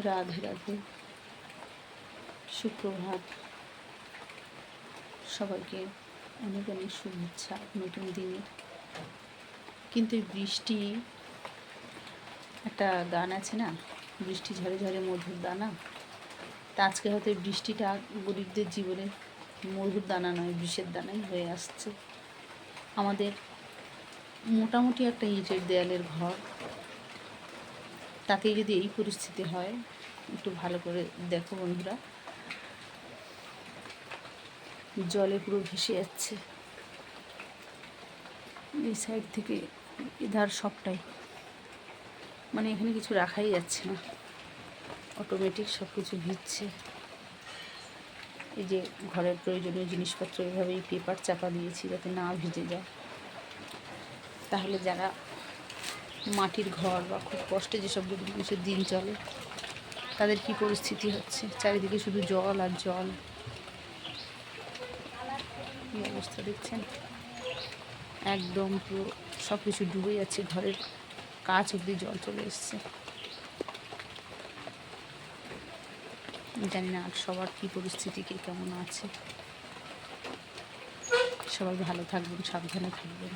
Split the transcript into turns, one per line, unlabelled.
রাধে রাধে, সুপ্রভাত। সবাইকে অনেক অনেক শুভেচ্ছা নতুন দিনের। কিন্তু এই বৃষ্টি, একটা গান আছে না, বৃষ্টি ঝরে ঝরে মধুর দানা। তা আজকে হয়তো এই বৃষ্টিটা গরিবদের জীবনে মধুর দানা নয়, বিষের দানাই হয়ে আসছে। আমাদের মোটামুটি একটা ইটের দেয়ালের ঘর, তাতেই যদি এই পরিস্থিতি হয়, একটু ভালো করে দেখো বন্ধুরা, জলে পুরো ভেসে যাচ্ছে এই সাইড থেকে এধার সবটাই, মানে এখানে কিছু রাখাই যাচ্ছে না, অটোমেটিক সব কিছু ভিজছে। এই যে ঘরের প্রয়োজনীয় জিনিসপত্র এভাবেই পেপার চাপা দিয়েছি যাতে না ভিজে যায়। তাহলে যারা মাটির ঘর বা খুব কষ্টে যেসব গরিব মানুষের দিন চলে, তাদের কি পরিস্থিতি হচ্ছে, চারিদিকে শুধু জল আর জল। কী অবস্থা দেখছেন, একদম পুরো সব কিছু ডুবে যাচ্ছে, ঘরের কাছ অবধি জল চলে এসছে। জানি না আর সবার কী পরিস্থিতি, কে কেমন আছে। সবাই ভালো থাকবেন, সাবধানে থাকবেন।